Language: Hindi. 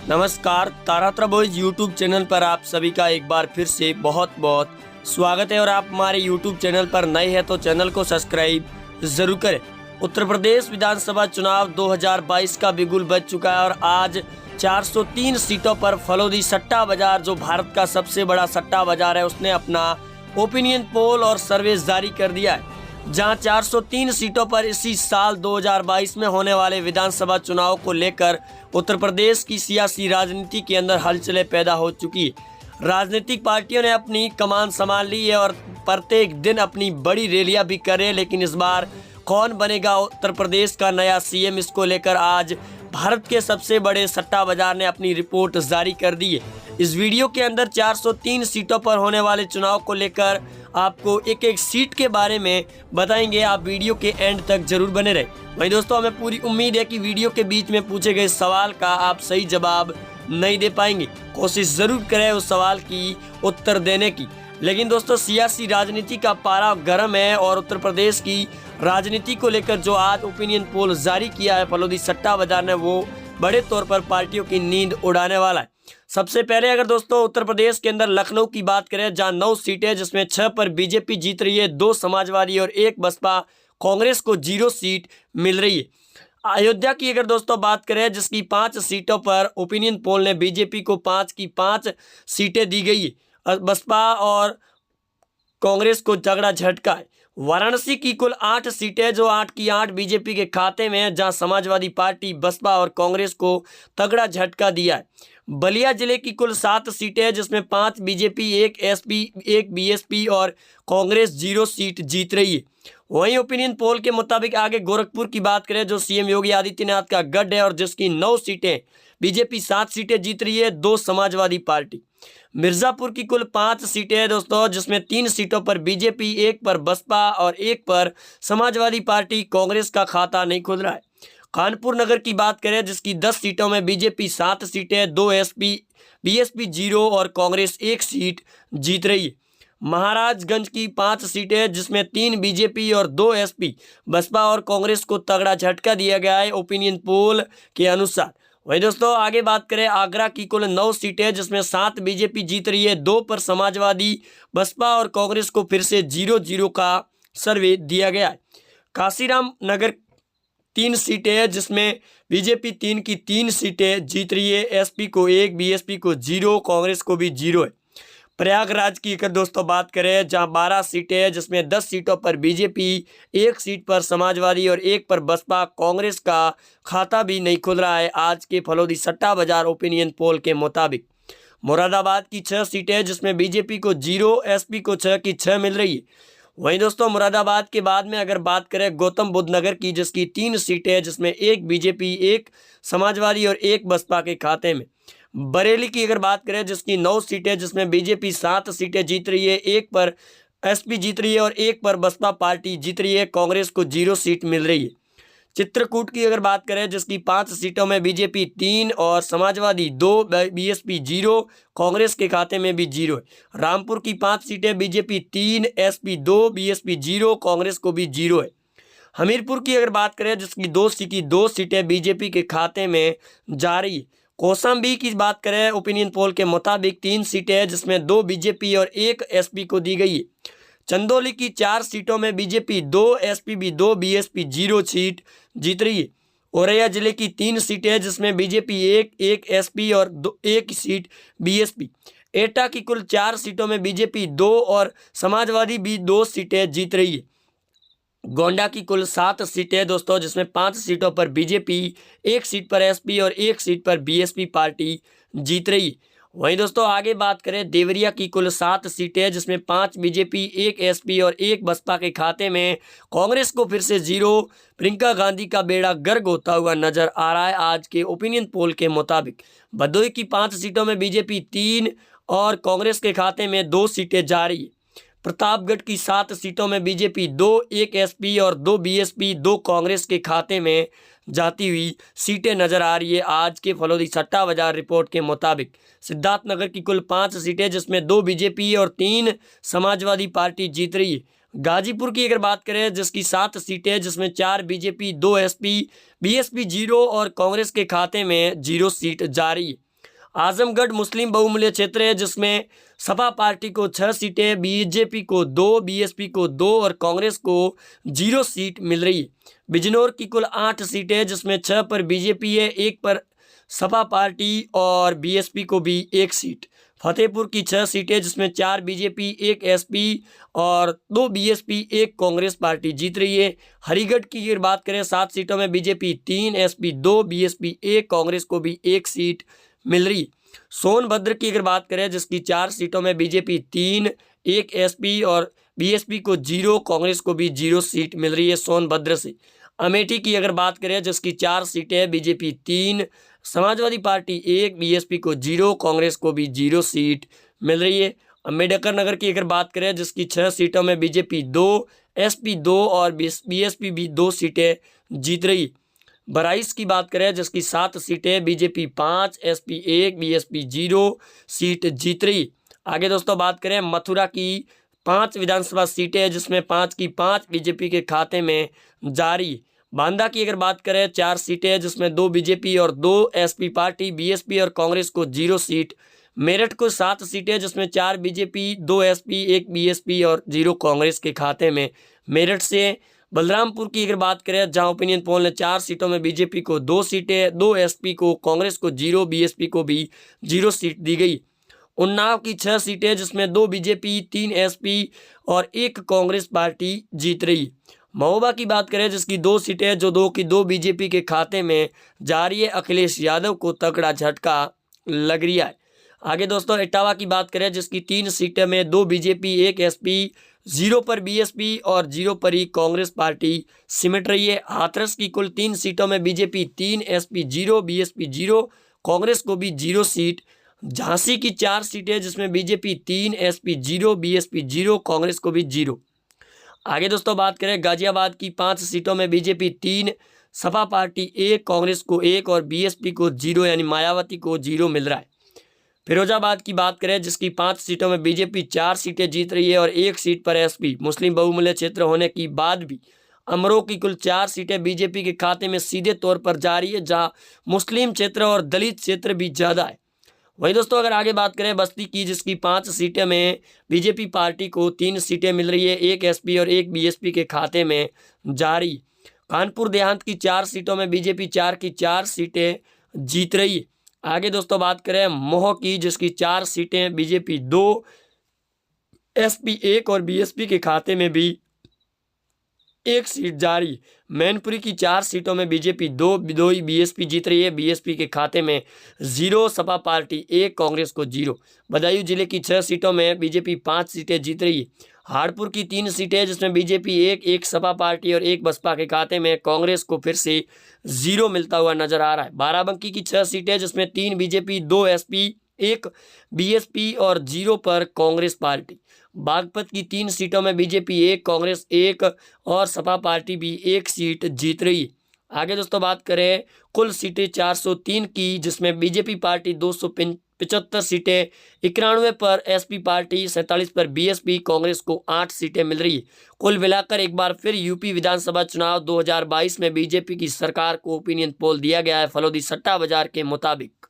नमस्कार, तारात्रा बॉयज यूट्यूब चैनल पर आप सभी का एक बार फिर से बहुत बहुत स्वागत है। और आप हमारे यूट्यूब चैनल पर नए हैं तो चैनल को सब्सक्राइब जरूर करें। उत्तर प्रदेश विधानसभा चुनाव 2022 का बिगुल बज चुका है और आज 403 सीटों पर फलोदी सट्टा बाजार, जो भारत का सबसे बड़ा सट्टा बाजार है, उसने अपना ओपिनियन पोल और सर्वे जारी कर दिया है, जहां 403 सीटों पर इसी साल 2022 में होने वाले विधानसभा चुनाव को लेकर उत्तर प्रदेश की सियासी राजनीति के अंदर हलचलें पैदा हो चुकी है। राजनीतिक पार्टियों ने अपनी कमान संभाल ली है और प्रत्येक दिन अपनी बड़ी रैलियां भी कर रहे हैं, लेकिन इस बार कौन बनेगा उत्तर प्रदेश का नया सीएम, इसको लेकर आज भारत के सबसे बड़े सट्टा बाजार ने अपनी रिपोर्ट जारी कर दी है। इस वीडियो के अंदर 403 सीटों पर होने वाले चुनाव को लेकर आपको एक एक सीट के बारे में बताएंगे। आप वीडियो के एंड तक जरूर बने रहे। वही दोस्तों, हमें पूरी उम्मीद है कि वीडियो के बीच में पूछे गए सवाल का आप सही जवाब नहीं दे पाएंगे। कोशिश जरूर करें उस सवाल की उत्तर देने की। लेकिन दोस्तों, सियासी राजनीति का पारा गर्म है और उत्तर प्रदेश की राजनीति को लेकर जो आज ओपिनियन पोल जारी किया है फलोदी सट्टा बाजार ने, वो बड़े तौर पर पार्टियों की नींद उड़ाने वाला है। सबसे पहले अगर दोस्तों उत्तर प्रदेश के अंदर लखनऊ की बात करें, जहां 9 सीटें, जिसमें 6 पर बीजेपी जीत रही है, 2 समाजवादी और 1 बसपा, कांग्रेस को 0 सीट मिल रही है। अयोध्या की अगर दोस्तों बात करें, जिसकी 5 सीटों पर ओपिनियन पोल ने बीजेपी को 5 की 5 सीटें दी गई है, बसपा और कांग्रेस को तगड़ा झटका है। वाराणसी की कुल 8 सीटें, जो 8 की 8 बीजेपी के खाते में है, जहां समाजवादी पार्टी, बसपा और कांग्रेस को तगड़ा झटका दिया है। बलिया जिले की कुल 7 सीटें, जिसमें 5 बीजेपी, 1 एसपी, 1 बीएसपी और कांग्रेस 0 सीट जीत रही है। वहीं ओपिनियन पोल के मुताबिक आगे गोरखपुर की बात करें, जो सीएम योगी आदित्यनाथ का गढ़ है और जिसकी 9 सीटें, बीजेपी 7 सीटें जीत रही है, 2 समाजवादी पार्टी। मिर्जापुर की कुल 5 सीटें हैं दोस्तों, जिसमें 3 सीटों पर बीजेपी, 1 पर बसपा और 1 पर समाजवादी पार्टी, कांग्रेस का खाता नहीं खुल रहा है। कानपुर नगर की बात करें, जिसकी 10 सीटों में बीजेपी 7 सीटें, 2 एसपी, बीएसपी 0 और कांग्रेस 1 सीट जीत रही है। महाराजगंज की 5 सीटें, जिसमें 3 बीजेपी और 2 एसपी, बसपा और कांग्रेस को तगड़ा झटका दिया गया है ओपिनियन पोल के अनुसार। वही दोस्तों आगे बात करें, आगरा की कुल 9 सीटें, जिसमें 7 बीजेपी जीत रही है, 2 पर समाजवादी, बसपा और कांग्रेस को फिर से 0-0 का सर्वे दिया गया है। काशीराम नगर 3 सीटें हैं, जिसमें बीजेपी 3 की 3 सीटें जीत रही है, एसपी को 1, बीएसपी को 0, कांग्रेस को भी 0 है। प्रयागराज की अगर दोस्तों बात करें, जहां 12 सीटें हैं, जिसमें 10 सीटों पर बीजेपी, 1 सीट पर समाजवादी और 1 पर बसपा, कांग्रेस का खाता भी नहीं खुल रहा है आज के फलोदी सट्टा बाजार ओपिनियन पोल के मुताबिक। मुरादाबाद की 6 सीटें, जिसमें बीजेपी को 0, एसपी को 6 की 6 मिल रही है। वहीं दोस्तों मुरादाबाद के बाद में अगर बात करें गौतम बुद्ध नगर की, जिसकी 3 सीटें, जिसमें 1 बीजेपी, 1 समाजवादी और 1 बसपा के खाते में। बरेली की अगर बात करें, जिसकी 9 सीटें, जिसमें बीजेपी 7 सीटें जीत रही है, 1 पर एसपी जीत रही है और 1 पर बसपा पार्टी जीत रही है, कांग्रेस को 0 सीट मिल रही है। चित्रकूट की अगर बात करें, जिसकी 5 सीटों में बीजेपी 3 और समाजवादी 2, बीएसपी 0, कांग्रेस के खाते में भी 0 है। रामपुर की 5 सीटें, बीजेपी 3, एसपी 2, बीएसपी 0, कांग्रेस को भी 0 है। हमीरपुर की अगर बात करें, जिसकी 2 सीटें बीजेपी के खाते में जा रही है। कौशाम्बी की बात करें, ओपिनियन पोल के मुताबिक 3 सीटें हैं, जिसमें 2 बीजेपी और 1 एसपी को दी गई है। चंदौली की 4 सीटों में बीजेपी 2, एसपी भी 2, बीएसपी 0 सीट जीत रही है। औरैया जिले की 3 सीटें, जिसमें बीजेपी 1 एसपी और 1 सीट बीएसपी। एटा की कुल 4 सीटों में बीजेपी 2 और समाजवादी भी 2 सीटें जीत रही है। गोंडा की कुल 7 सीटें दोस्तों, जिसमें 5 सीटों पर बीजेपी, 1 सीट पर एसपी और 1 सीट पर बीएसपी पार्टी जीत रही है। वहीं दोस्तों आगे बात करें, देवरिया की कुल 7 सीटें, जिसमें 5 बीजेपी, 1 एसपी और 1 बसपा के खाते में, कांग्रेस को फिर से 0। प्रियंका गांधी का बेड़ा गर्क होता हुआ नजर आ रहा है आज के ओपिनियन पोल के मुताबिक। भदोही की 5 सीटों में बीजेपी 3 और कांग्रेस के खाते में 2 सीटें जा रही है। प्रतापगढ़ की 7 सीटों में बीजेपी 2, 1 एसपी और 2 बीएसपी, 2 कांग्रेस के खाते में जाती हुई सीटें नजर आ रही है आज के फलोदी सट्टा बाजार रिपोर्ट के मुताबिक। सिद्धार्थनगर की कुल 5 सीटें, जिसमें 2 बीजेपी और 3 समाजवादी पार्टी जीत रही है। गाजीपुर की अगर बात करें, जिसकी 7 सीटें, जिसमें 4 बीजेपी, 2 एसपी, बीएसपी 0 और कांग्रेस के खाते में 0 सीट जा रही है। आजमगढ़ मुस्लिम बहुमूल्य क्षेत्र है जिसमें सपा पार्टी को 6 सीटें, बीजेपी को 2, बीएसपी को 2 और कांग्रेस को 0 सीट मिल रही है। बिजनौर की कुल 8 सीटें जिसमें 6 पर बीजेपी है, 1 पर सपा पार्टी और बीएसपी को भी 1 सीट। फतेहपुर की 6 सीटें जिसमें 4 बीजेपी, 1 एसपी और 2 बीएसपी, 1 कांग्रेस पार्टी जीत रही है। हरिगढ़ की अगर बात करें 7 सीटों में बीजेपी 3, एसपी 2, बीएसपी 1, कांग्रेस को भी 1 सीट मिल रही। सोनभद्र की अगर बात करें जिसकी 4 सीटों में बीजेपी 3, 1 एसपी और बीएसपी को 0, कांग्रेस को भी 0 सीट मिल रही है सोनभद्र से। अमेठी की अगर बात करें जिसकी 4 सीटें, बीजेपी 3, समाजवादी पार्टी 1, बीएसपी को 0, कांग्रेस को भी 0 सीट मिल रही है। अम्बेडकर नगर की अगर बात करें जिसकी 6 सीटों में बीजेपी 2, एसपी 2 और बीएसपी भी 2 सीटें जीत रही। बराइस की बात करें जिसकी 7 सीटें, बीजेपी 5, एसपी 1, बीएसपी 0 सीट जीत रही। आगे दोस्तों बात करें मथुरा की 5 विधानसभा सीटें जिसमें 5 की 5 बीजेपी के खाते में जारी। बांदा की अगर बात करें 4 सीटें जिसमें 2 बीजेपी और 2 एसपी पार्टी, बीएसपी और कांग्रेस को 0 सीट। मेरठ को 7 सीटें जिसमें 4 बीजेपी, 2 एसपी, 1 बीएसपी और 0 कांग्रेस के खाते में मेरठ से। बलरामपुर की अगर बात करें जहां ओपिनियन पोल ने 4 सीटों में बीजेपी को 2 सीटें, 2 एसपी को, कांग्रेस को 0, बीएसपी को भी 0 सीट दी गई। उन्नाव की 6 सीटें जिसमें 2 बीजेपी, 3 एसपी और 1 कांग्रेस पार्टी जीत रही। महोबा की बात करें जिसकी 2 सीटें जो 2 की 2 बीजेपी के खाते में जा रही है। अखिलेश यादव को तगड़ा झटका लग रहा है। आगे दोस्तों इटावा की बात करें जिसकी 3 सीटें में 2 बीजेपी, 1 एसपी, 0 पर बीएसपी और 0 पर ही कांग्रेस पार्टी सिमट रही है। हाथरस की कुल 3 सीटों में बीजेपी 3, एसपी 0, बीएसपी 0, कांग्रेस को भी 0 सीट। झांसी की 4 सीटें जिसमें बीजेपी 3, एसपी 0, बीएसपी 0, कांग्रेस को भी 0। आगे दोस्तों बात करें गाजियाबाद की 5 सीटों में बीजेपी 3, सपा पार्टी 1, कांग्रेस को 1 और बीएसपी को 0 यानी मायावती को 0 मिल रहा है। फिरोजाबाद की बात करें जिसकी 5 सीटों में बीजेपी 4 सीटें जीत रही है और 1 सीट पर एसपी। मुस्लिम बहुमूल्य क्षेत्र होने की बाद भी अमरोह की कुल 4 सीटें बीजेपी के खाते में सीधे तौर पर जा रही है जहां मुस्लिम क्षेत्र और दलित क्षेत्र भी ज़्यादा है। वही दोस्तों अगर आगे बात करें बस्ती की जिसकी 5 सीटें में बीजेपी पार्टी को 3 सीटें मिल रही है, 1 एसपी और 1 बीएसपी के खाते में जारी। कानपुर देहात की 4 सीटों में बीजेपी 4 की 4 सीटें जीत रही है। आगे दोस्तों बात करें मोह की जिसकी 4 सीटें बीजेपी 2, एसपी 1 और बीएसपी के खाते में भी 1 सीट जारी। मैनपुरी की 4 सीटों में बीजेपी 2 ही बीएसपी जीत रही है, बीएसपी के खाते में 0, सपा पार्टी 1, कांग्रेस को 0। बदायूं जिले की 6 सीटों में बीजेपी 5 सीटें जीत रही है। हाड़पुर की 3 सीटें जिसमें बीजेपी 1 सपा पार्टी और 1 बसपा के खाते में, कांग्रेस को फिर से 0 मिलता हुआ नजर आ रहा है। बाराबंकी की 6 सीटें जिसमें 3 बीजेपी, 2 एसपी, 1 बीएसपी और 0 पर कांग्रेस पार्टी। बागपत की 3 सीटों में बीजेपी 1, कांग्रेस 1 और सपा पार्टी भी 1 सीट जीत रही है। आगे दोस्तों बात करें कुल सीटें 403 की जिसमें बीजेपी पार्टी 275 सीटें, 91 पर एसपी पार्टी, 47 पर बीएसपी, कांग्रेस को 8 सीटें मिल रही है। कुल मिलाकर एक बार फिर यूपी विधानसभा चुनाव 2022 में बीजेपी की सरकार को ओपिनियन पोल दिया गया है फलोदी सट्टा बाजार के मुताबिक।